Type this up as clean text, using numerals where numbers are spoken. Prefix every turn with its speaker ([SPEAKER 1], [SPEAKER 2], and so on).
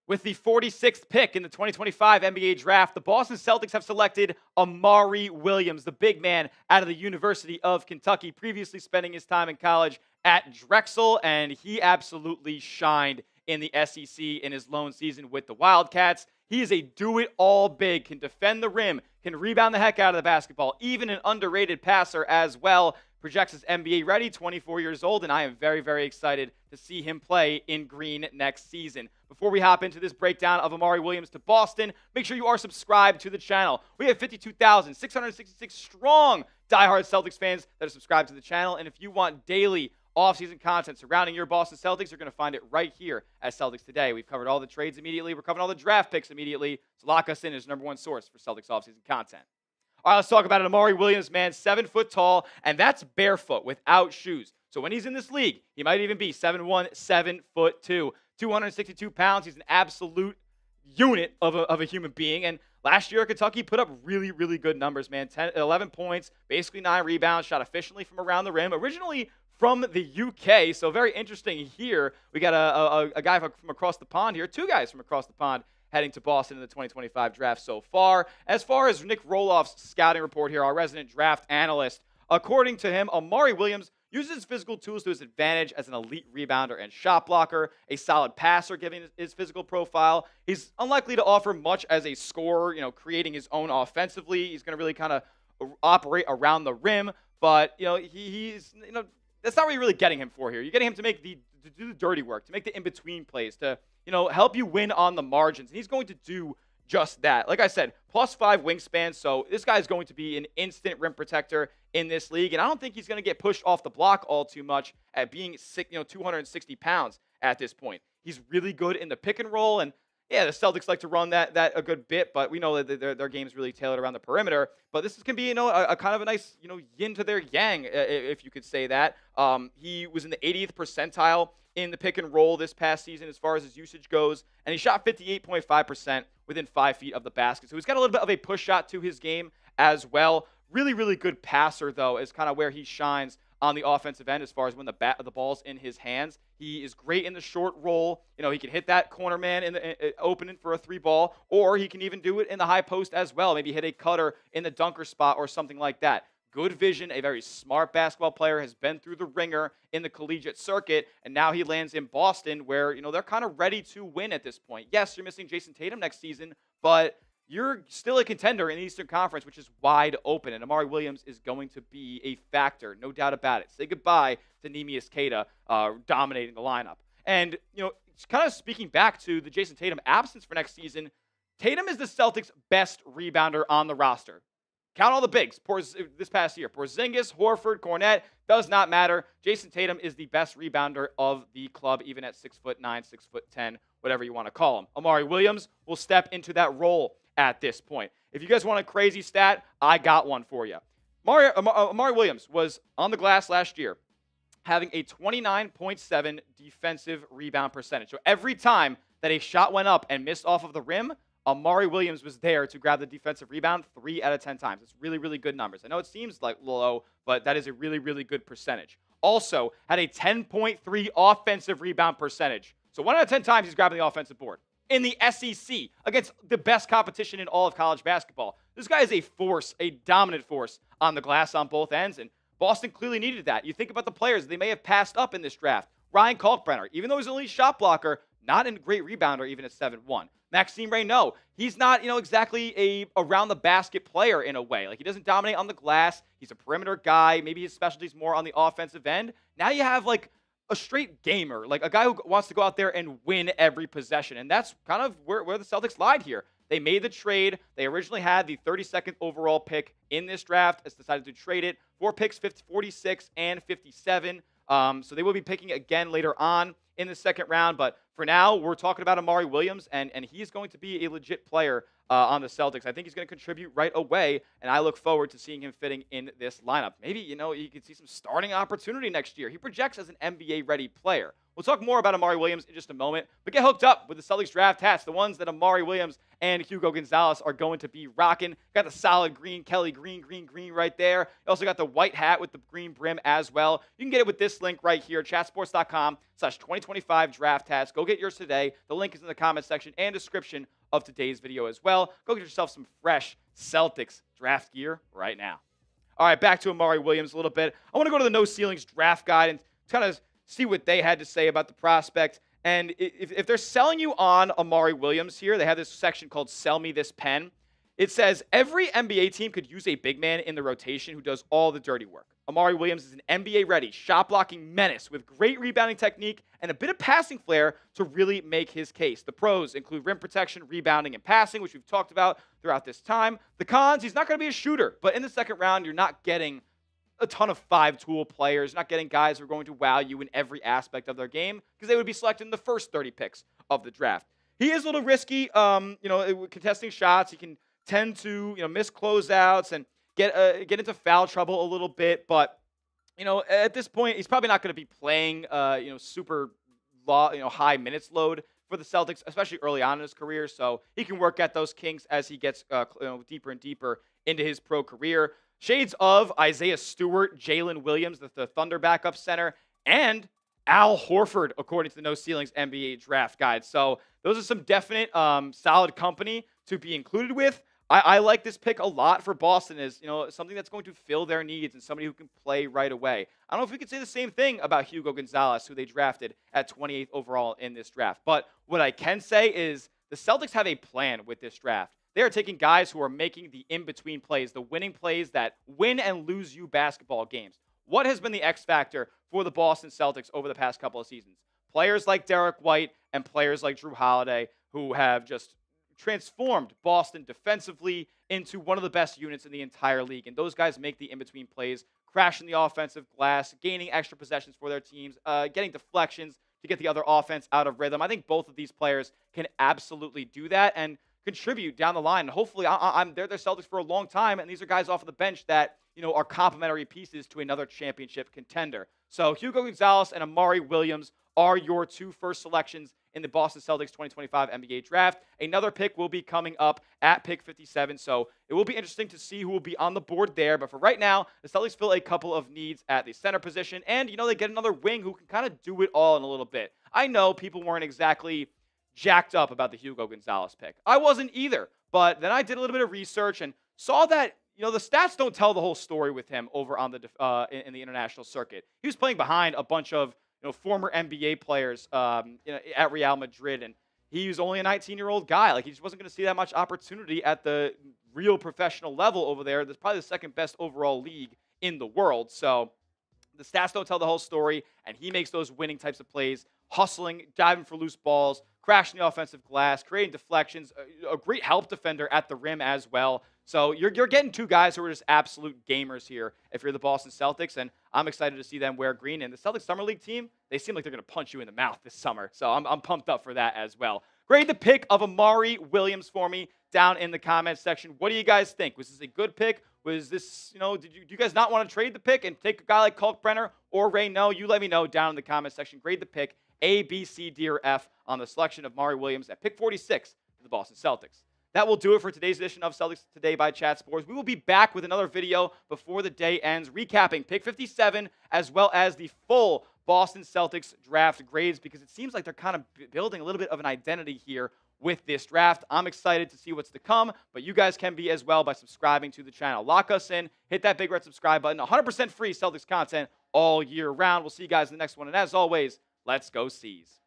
[SPEAKER 1] With the 46th pick in the 2025 NBA draft, the Boston Celtics have selected Amari Williams, the big man out of the University of Kentucky, previously spending his time in college at Drexel, and he absolutely shined in the SEC in his lone season with the Wildcats. He is a do-it-all big, can defend the rim, can rebound the heck out of the basketball, even an underrated passer as well. Projects as NBA ready, 24 years old, and I am very, very excited to see him play in green next season. Before we hop into this breakdown of Amari Williams to Boston, make sure you are subscribed to the channel. We have 52,666 strong diehard Celtics fans that are subscribed to the channel, and if you want daily offseason content surrounding your Boston Celtics, you're going to find it right here at Celtics Today. We've covered all the trades immediately. We're covering all the draft picks immediately, so lock us in as number one source for Celtics offseason content. All right, let's talk about it. Amari Williams, man, 7 foot tall, and that's barefoot without shoes. So when he's in this league, he might even be 7'1", 7'2", 262 pounds. He's an absolute unit of a human being. And last year, Kentucky put up really, really good numbers, man. 11 points, basically 9 rebounds, shot efficiently from around the rim. Originally from the UK, so very interesting here. We got a guy from across the pond here, 2 guys from across the pond heading to Boston in the 2025 draft so far. As far as Nick Roloff's scouting report here, our resident draft analyst, according to him, Amari Williams uses his physical tools to his advantage as an elite rebounder and shot blocker, a solid passer given his physical profile. He's unlikely to offer much as a scorer, creating his own offensively. He's going to really kind of operate around the rim, but, he's that's not what you're really getting him for here. You're getting him to do the dirty work, to make the in-between plays, to help you win on the margins. And he's going to do just that. Like I said, +5 wingspan, so this guy's going to be an instant rim protector in this league. And I don't think he's going to get pushed off the block all too much at being 260 pounds at this point. He's really good in the pick and roll, and yeah, the Celtics like to run that a good bit, but we know that their game is really tailored around the perimeter. But this can be, a kind of a nice, yin to their yang, if you could say that. He was in the 80th percentile in the pick and roll this past season as far as his usage goes, and he shot 58.5% within 5 feet of the basket. So he's got a little bit of a push shot to his game as well. Really, really good passer, though, is kind of where he shines on the offensive end as far as when the ball's in his hands. He is great in the short roll. He can hit that corner man in the opening for a 3-ball, or he can even do it in the high post as well. Maybe hit a cutter in the dunker spot or something like that. Good vision, a very smart basketball player, has been through the ringer in the collegiate circuit, and now he lands in Boston where, they're kind of ready to win at this point. Yes, you're missing Jason Tatum next season, but you're still a contender in the Eastern Conference, which is wide open, and Amari Williams is going to be a factor, no doubt about it. Say goodbye to Neemias Queta dominating the lineup. And, kind of speaking back to the Jason Tatum absence for next season, Tatum is the Celtics' best rebounder on the roster. Count all the bigs this past year. Porzingis, Horford, Cornette, does not matter. Jason Tatum is the best rebounder of the club, even at 6'9", 6'10", whatever you want to call him. Amari Williams will step into that role at this point. If you guys want a crazy stat, I got one for you. Amari Williams was on the glass last year, having a 29.7 defensive rebound percentage. So every time that a shot went up and missed off of the rim, Amari Williams was there to grab the defensive rebound 3 out of 10 times. It's really, really good numbers. I know it seems like low, but that is a really, really good percentage. Also, had a 10.3 offensive rebound percentage. So 1 out of 10 times he's grabbing the offensive board. In the SEC, against the best competition in all of college basketball. This guy is a force, a dominant force on the glass on both ends, and Boston clearly needed that. You think about the players they may have passed up in this draft. Ryan Kalkbrenner, even though he's an elite shot blocker, not a great rebounder even at 7'1". Maxime Reynaud, he's not, exactly a around-the-basket player in a way. Like, he doesn't dominate on the glass. He's a perimeter guy. Maybe his specialty's more on the offensive end. Now you have, a straight gamer, like a guy who wants to go out there and win every possession. And that's kind of where the Celtics lied here. They made the trade. They originally had the 32nd overall pick in this draft. It's decided to trade it. 4 picks, 46 and 57. So they will be picking again later on in the second round. But for now, we're talking about Amari Williams, and he's going to be a legit player on the Celtics. I think he's going to contribute right away, and I look forward to seeing him fitting in this lineup. Maybe, you could see some starting opportunity next year. He projects as an NBA-ready player. We'll talk more about Amari Williams in just a moment, but get hooked up with the Celtics draft hats, the ones that Amari Williams and Hugo Gonzalez are going to be rocking. Got the solid green, Kelly green right there. You also got the white hat with the green brim as well. You can get it with this link right here, chatsports.com/2025 draft hats. Go get yours today. The link is in the comment section and description of today's video as well. Go get yourself some fresh Celtics draft gear right now. All right, back to Amari Williams a little bit. I want to go to the No Ceilings draft guide and kind of see what they had to say about the prospect. And if they're selling you on Amari Williams here, they have this section called Sell Me This Pen. It says, every NBA team could use a big man in the rotation who does all the dirty work. Amari Williams is an NBA-ready, shot-blocking menace with great rebounding technique and a bit of passing flair to really make his case. The pros include rim protection, rebounding, and passing, which we've talked about throughout this time. The cons, he's not going to be a shooter, but in the second round, you're not getting a ton of five-tool players, not getting guys who are going to wow you in every aspect of their game because they would be selected in the first 30 picks of the draft. He is a little risky, contesting shots. He can tend to, miss closeouts and get into foul trouble a little bit. But, at this point, he's probably not going to be playing, super high minutes load for the Celtics, especially early on in his career. So he can work at those kinks as he gets deeper and deeper into his pro career. Shades of Isaiah Stewart, Jalen Williams, the Thunder backup center, and Al Horford, according to the No Ceilings NBA draft guide. So those are some definite solid company to be included with. I like this pick a lot for Boston as, something that's going to fill their needs and somebody who can play right away. I don't know if we could say the same thing about Hugo Gonzalez, who they drafted at 28th overall in this draft. But what I can say is the Celtics have a plan with this draft. They are taking guys who are making the in-between plays, the winning plays that win and lose you basketball games. What has been the X factor for the Boston Celtics over the past couple of seasons? Players like Derek White and players like Drew Holiday, who have just transformed Boston defensively into one of the best units in the entire league. And those guys make the in-between plays, crashing the offensive glass, gaining extra possessions for their teams, getting deflections to get the other offense out of rhythm. I think both of these players can absolutely do that and contribute down the line. And hopefully, they're Celtics for a long time, and these are guys off of the bench that are complementary pieces to another championship contender. So Hugo Gonzalez and Amari Williams are your two first selections in the Boston Celtics 2025 NBA draft. Another pick will be coming up at pick 57, so it will be interesting to see who will be on the board there. But for right now, the Celtics fill a couple of needs at the center position, and they get another wing who can kind of do it all in a little bit. I know people weren't exactly jacked up about the Hugo Gonzalez pick. I wasn't either, but then I did a little bit of research and saw that the stats don't tell the whole story with him over on the in the international circuit. He was playing behind a bunch of former NBA players at Real Madrid, and he was only a 19-year-old guy. Like, he just wasn't going to see that much opportunity at the real professional level over there. That's probably the second best overall league in the world. So the stats don't tell the whole story, and he makes those winning types of plays, hustling, diving for loose balls, crashing the offensive glass, creating deflections, a great help defender at the rim as well. So you're getting two guys who are just absolute gamers here if you're the Boston Celtics, and I'm excited to see them wear green. And the Celtics Summer League team, they seem like they're going to punch you in the mouth this summer. So I'm pumped up for that as well. Grade the pick of Amari Williams for me down in the comments section. What do you guys think? Was this a good pick? Was this, do you guys not want to trade the pick and take a guy like Kalkbrenner or Ray? No, you let me know down in the comments section. Grade the pick A, B, C, D, or F on the selection of Amari Williams at pick 46 for the Boston Celtics. That will do it for today's edition of Celtics Today by Chat Sports. We will be back with another video before the day ends, recapping pick 57 as well as the full Boston Celtics draft grades, because it seems like they're kind of building a little bit of an identity here with this draft. I'm excited to see what's to come, but you guys can be as well by subscribing to the channel. Lock us in, hit that big red subscribe button. 100% free Celtics content all year round. We'll see you guys in the next one, and as always, let's go C's.